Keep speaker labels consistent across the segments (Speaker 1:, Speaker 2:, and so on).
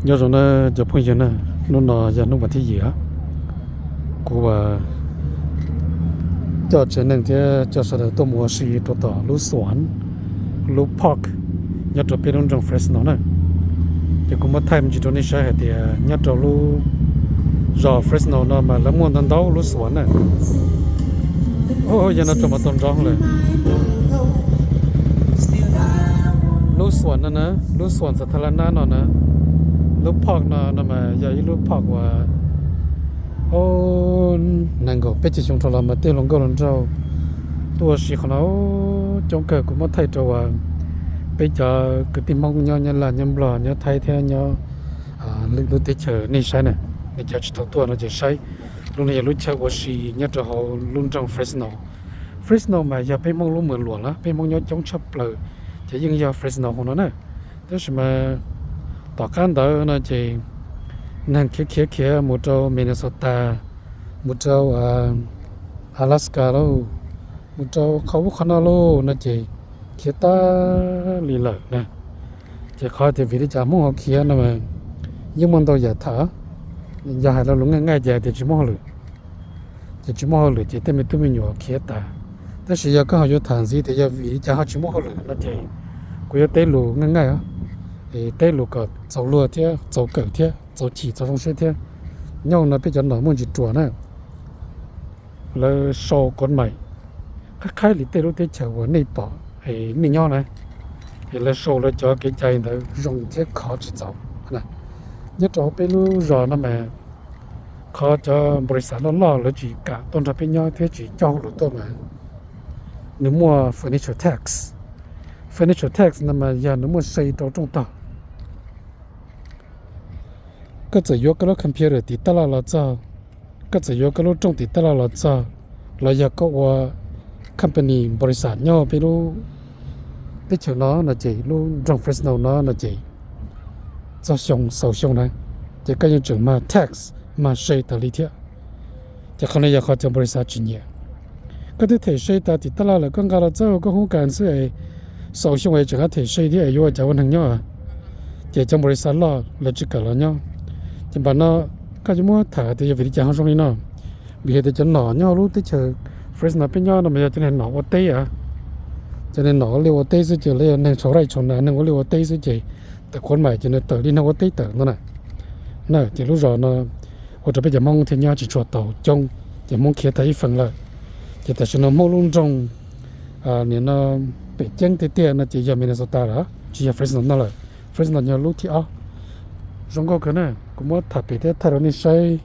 Speaker 1: nhớ rồi nó chụp hình cho nó giờ nó vẫn thấy gì á của cho chuyện này thì cho sao để tôi mua xí cho tao lúa xoắn lúa park nhớ cho bên trong Fresno nè thì cũng mất time chỉ cho nên sẽ thì nhớ cho lúa rồi Fresno nó mà lắm muốn tận đâu lúa xoắn nè giờ nó cho mà tận rongเลยlúa xoắn nè lúa xoắnสาธารณะnó nè lúa park nó mà giờ lúa parkว่าnăng够被这种出来嘛对龙个人照多时可能中个cũng mất thay cho bây giờ cái tim mong nhau là nhầm lò nhau thay theo nhau lúc tới chờ này sai này này chờ chỉตัวnó chỉ sai lúc này lúc chờ của sĩ nhớ cho họ luôn trong Fresno mà giờ被mong luôn mượn luồng lá被mong nhau chống chấp lời chỉ nhưng giờ Fresno của nó nè thế mà tỏ can đó nó chỉ năng kia một châu Minnesota một châu Alaska đâu một châu Colorado nó chỉ kia ta lì lợ nè chỉ khó thì vì chả muốn họ kia nó mà nhưng mà tôi giờ thở giờ hay là lúc ngay giờ thì chỉ muốn lử chỉ tên mình nhỏ kia taแต่是要刚好有谈资的要为家好去摸好了那就我要带路ngay á带路个走路贴走狗贴走起走风水贴nhau nó bây giờ nó muốn chỉ chùa nè là sau con mày các khai lý tê lúc tê chờ của này bỏ này nhau này thì là sau là cho cái chạy nó dùng thế khó chỉ走nè nhất là bên lúc rồi nó mà khó cho bồi sản nó lo là chỉ cả tôn ra bên nhau thế chỉ cho lũ tôi mà nếu mua furniture tax nó mà giờ nếu mua xây trong trong tàuก็จะยกก็คอมพิวเตอร์ติดตลอดจ้าก็จะยกก็จงติดตลอดจ้าเราอยากก็ว่าคอมพานีบริษัทย่อไปรู้ได้เฉน้อนะจีรู้จงเฟสโนน้อนะจีจะส่งเสาส่งนะจะก็ยังจึงมา tax มาใช้ตลิเทียจะคนอยากเขาจะบริษัทจีเนี่ยก็ได้เทใช้ติดตลอดแล้วก็การเจ้าก็คงการซื้อเสาส่งไอ้จะเขาเทใช้ที่อายุจะวันทั้งย่อจะจังบริษัทล่อแล้วจะเกิดแล้วย่อจังบ้านnóก็จะมั่วถ่ายแต่อย่าไปที่จังห้องนี้เนาะvì thế cho nó nhau lúc tới chờ Fresno bên nhau nó mà cho nên nó ở tây cho nên nó liều ở tây sẽ chờ lên nên số này chọn nên có liều ở tây sẽ chỉแต่คนใหม่cho nên tới đi nó ở tây tới nó này chỉ lúc rồi nó hoặc là bây giờ mong thì nhau chỉ chuột tàu trong chỉ mong kia thấy phần là chỉ tại sao nó mong luôn trong nên nó bị chân tiền nó chỉ giờ Minnesota đó chỉ giờ Fresno nó là Fresno nhau lúc thì trong cái này cũng mất thập bị thế thay đổi sai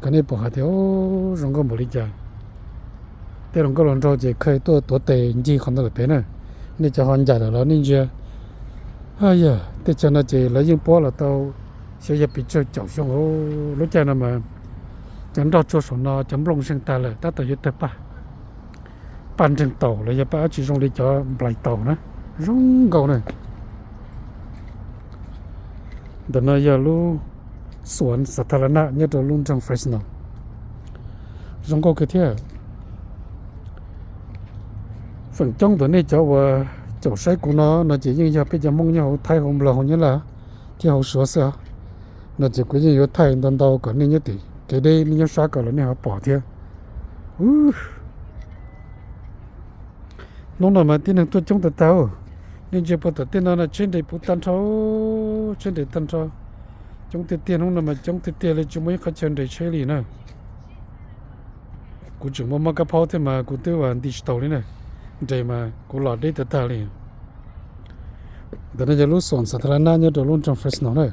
Speaker 1: cái này bỏ hạt theo trong cái một lý do thế trong cái lần sau chỉ khơiตัวเตยจีคนตัวเป็นนี่จะหันใจแล้วนี่จะแต่จะน่าจะแล้วยิ่งพอแล้วตัวเสียจะไปเจอเจ้าช่องรู้ใจนะมาจันเรา做什么จันลงเสียงตาเลยแต่ตัวยึดแต่ป่ะปั่นถึงโตเลยจะป่ะจีตรงนี้จะปลายโตนะร้องเก่าเนี่ยเดี๋ยวนี้รู้สวนสาธารณะเนี่ยตัวลุ่นจังเฟรสโนจงก็คือเที่ยฝั่งจ้องตัวนี้เจ้าว่าเจ้าใช้กูnó chỉ như giờ bây giờ mong nhau thay hôm là như làที่เขาสวนnó chỉ có như thay đàn đầu còn nên như tỷ cái đây nên như sao cả là nên họ bỏ thiệt nó là mà tin rằng tôi trong tàu nên chỉ bảo tin nó là trên để phụ tan trâu trên để tan trâu trong tiền không là mà trong tiền là chúng mới có chân để chơi gì nữa cũng chỉ mà cái phao thì mà cũng tiêu vào digital này để mà cũng lọt đi tất cả liền đó là lúc sồn sát là na nhớ luôn trong Fresno này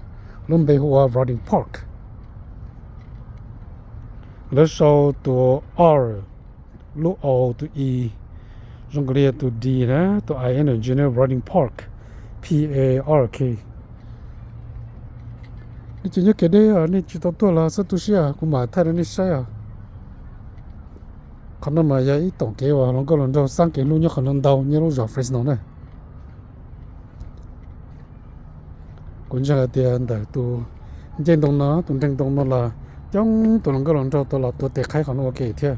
Speaker 1: luôn bay hoa Roding Parkแล้วsauตัว R ลูก O ตัว E จงเรียกตัว D นะตัว I N Engineer Roding Park PARKนี่จะยังเกิดได้นี่จิตตัวละสักตัวเสียกูมาท่านี่ใช่คนนั้นมาอย่างอีตงเกว่าเราก็ลองดูสังเกตรู้เนี่ยคนนั้นเดาเนี่ยรู้จักเฟรสโนเนี่ยคุณจะเดียนแต่ตัวเจนตรงนั้นตรงตรงนั้นละจังตัวนั้นก็ลองดูตัวละตัวเตะไข่ของโอเคเท่า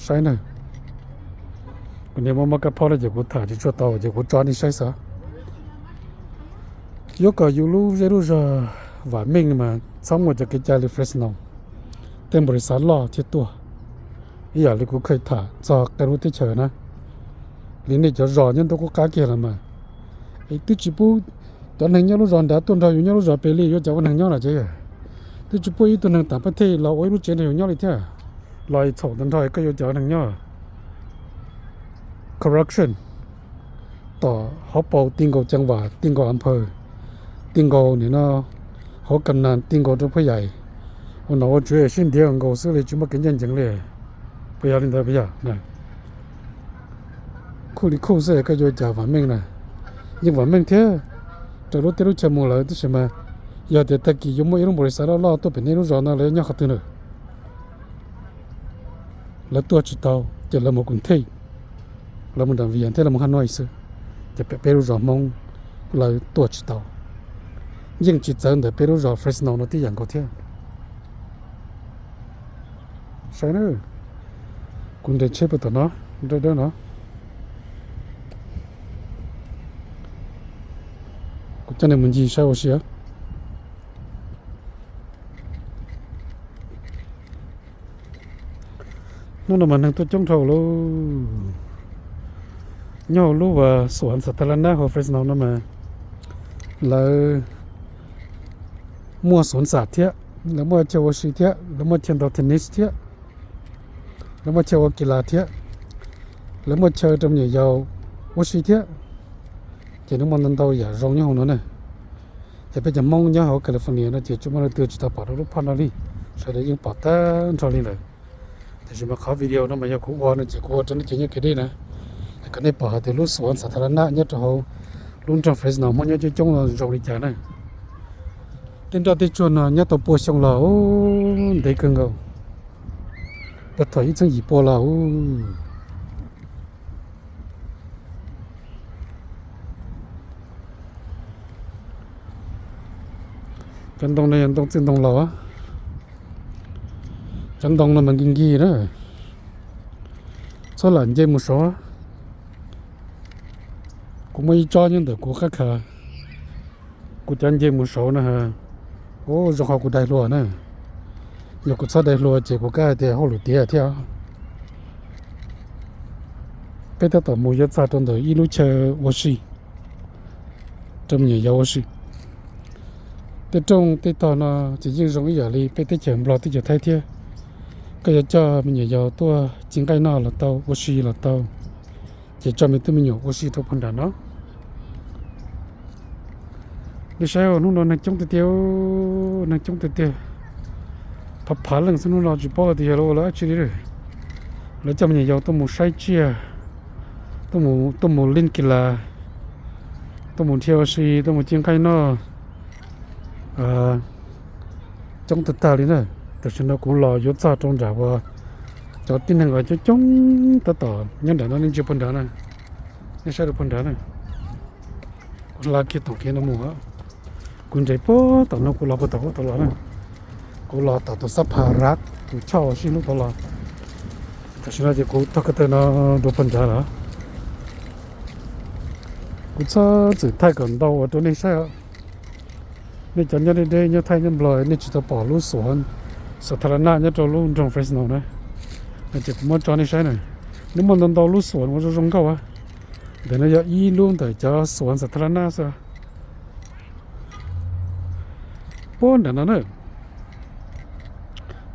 Speaker 1: ใช่เนี่ย กู คนนี้มันก็พอแล้วจะกูถ่ายจะช่วยต่อจะกูจอนี่ใช่ซะยกก็อยู่รู้จะรู้จะว่ามิ่งมาสมมติจะกิจการเฟรชโนเต็มบริษัทล่อที่ตัวอย่างที่กูเคยถ่ายจากแต่รู้ที่เฉยนะลิ้นนี่จะรอยันตัวกูกล้าเกี่ยละมาไอ้ที่จิปูตอนนั้นยังรู้รอนดาต้นเราอยู่ยังรู้รอเปลี่ยนจะวันนั้นยังอะไรเจ๊ที่จิปูอีตัวนึงต่างประเทศเราไว้รู้เจนอยู่ยังเลยเท่าลอยโฉดตันทอยก็อยู่จะวันนั้นยังcorrection ต่อเขาเป่าติงโกจังหวัดติงโกอำเภอติงโกเนี่ยเนาะเขากำนันติงโกตัวผู้ใหญ่วันนั้น我觉得新店公司里就没跟见经理不要领导不要那库里库是个就讲文明了因文明天这路都全部了这什么要得得给有没有人不是啥了老都别那路上那来伢好多了แล้วตัวจิตเอาจะละมกุนเทเรามันดังเวียนที่เรามันหันน้อยซื้อจะไปรู้รอมองเราตัวจิตเอายิ่งจิตเจริญแต่ไปรู้รอเฟรชโนนที่อย่างก็เที่ยใช่เนอะคุณเดินเชื่อไปต่อเนาะเด้อเนาะกูจะเนี่ยมันยีใช่ว่าเสียนั่นมันนั่งตัวจ้องเท่าลูย่อรู้ว่าสวนสาธารณะของเฟรชโนนั่นมาแล้วมั่วสวนสัตว์เที่ยแล้วมั่วเจ้าวัชีเที่ยแล้วมั่วเชียนดอเทนนิสเที่ยแล้วมั่วเจ้ากีฬาเที่ยแล้วมั่วเจ้าจำเนี่ยยาววัชีเที่ยจะนึกมันนั่นเท่าอย่ารองย่อนั่นน่ะจะไปจะมองย่อเขาแคลิฟอร์เนียนะจะจุดมันเตือนจุดตาปอดรูปพันธุ์นี่ใช่ได้ยิงปอดแต่ทอนี่เลยแต่จะมาขอวิดีโอนั่นมันยังกูว่านั่นจะกูว่าจะนี่จะยังกี่ดีนะแต่ก็ในป่าแต่รู้สวนสาธารณะเนี่ยจะเขาลุงจังเฟรชโนมันยังจะจ้องเราโรงเรียนนะติดต่อติดชวนเนี่ยตัวปวดช่องเราได้กันก็แต่ถอยจังหยิบปวดเราจันทร์เนี่ยยังต้องจันทร์เราจันทร์เนี่ยมันกินกี่นะส่วนหลังเจมุสอกูไม่จ้ายังแต่กูแค่ขากูจันเจมุสอนะฮะโอ้จะขอกูได้รัวนะอยากกูชอบได้รัวเจกูก็ได้ห้องหลุดเดียเที่ยวไปแต่ต่อมูยัดซาตรงเดียวอีลูเชอวอชีจำเนี่ยยาวอชีแต่ตรงแต่ตอนน่ะจะยิ่งรงอย่างนี้ไปแต่เฉียมรอที่จะไทยเที่ยวก็จะจ้ามันเนี่ยยาวตัวจริงใกล้หน้าละเต้าวอชีละเต้าจะจำเป็นตัวมันอยู่วอชีทุกพันดาเนาะไม่ใช่ว่านู่นนั่งจ้องเตี้ยวนั่งจ้องเตี้ยวพับผ่านหลังสนุนเราจะป้อที่เราแล้วชีเลยแล้วจำเนี่ยยาวตัวหมูใช้เชี่ยตัวหมูลิ้นกีฬาตัวหมูเที่ยวชีตัวหมูจริงใกล้หน้าtrong tất cả này từ khi nó cũng lo yếu sa trong giả và cho tin rằng là cho trong tất cả nhân đại nó nên chịu phần đó này nên sẽ được phần đó này là kia tổng kia nó mua cũng chạy po tao nó cũng lo bắt tao lo này cũng lo tao sắp hà rác tụi cháu xin lúc tao lo từ khi nó chỉ cũng tất cả nó được phần đó là cũng sao chỉ thay cần đâu ở chỗ này saoนี่จันยันได้เนี่ยไทยยันบลอยนี่จะปอรู้สวนสาธารณะเนี่ยจะรู้ตรงเฟสโนนะนี่จะมาจอนี่ใช่ไหมนี่มันต้องรู้สวนว่าจะรงเขาวะเดี๋ยวนี่จะอีลุ่มแต่จะสวนสาธารณะซะป้อนแต่นั่นเนี่ย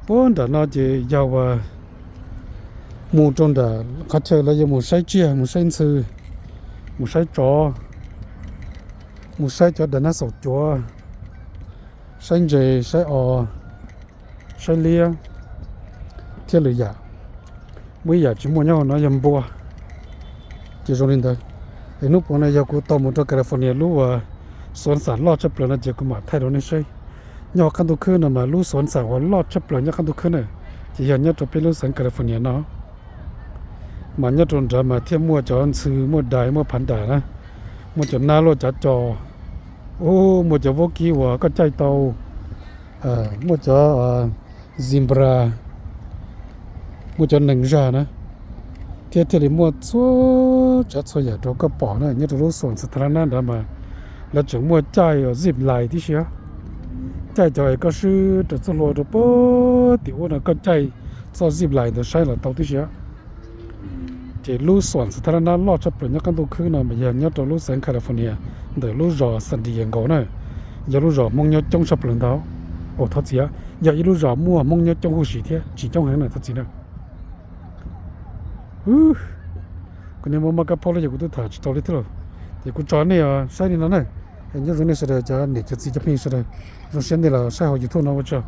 Speaker 1: ป้อนแต่น่าจะยาวว่าหมู่จนแต่เขาเชื่อแล้วจะหมู่ใช้เจียหมู่ใช้ซื้อหมู่ใช้จอหมู่ใช้จอแต่น่าสดจัวใช้เจใช้อใช้เลี้ยเที่ยวเลยอยากไม่อยากจะมัวเนาะยำบัวจะจงลินเถอะไอ้นุ๊กพวกนั้นอยากกูต่อมุดจากแคลิฟอร์เนียรู้ว่าสวนสัตว์ลอดจะเปลี่ยนจะกูมาไทยเราไม่ใช่ยอกันทุกคืนนะมารู้สวนสัตว์ว่าลอดจะเปลี่ยนยอกันทุกคืนน่ะจะยันยอดจะไปรู้สันแคลิฟอร์เนียเนาะมันยอดตรงจะมาเที่ยวมัวจอนซื้อมัวได้มัวพันได้นะมัวจะหน้ารถจัดจอโอ้มัวจะวอกี้ว่าก็ใจโตมัวจะซิมบรามัวจะหนังจานะ贴贴里莫做这做也都个宝呢，你都都算是他那的嘛，那整莫在有 zip 来的些，在这个是这做罗的不，的我那个在做 zip 来的晒了到的些，这路算是他那老这本要跟都去呢，没呀，你都路山 California， 的路绕山地沿高呢，一路绕梦要中十轮到，哦，他只呀，一路绕摸梦要中护时天，只中行呢，他只呢。그냥 뭐가 폴로지고도 다 스토리트로 그 전에야 사이는 나네 이제 전에 서다 자 네트 지자 핑서다 좀 신데라 사하고 유튜브 나오죠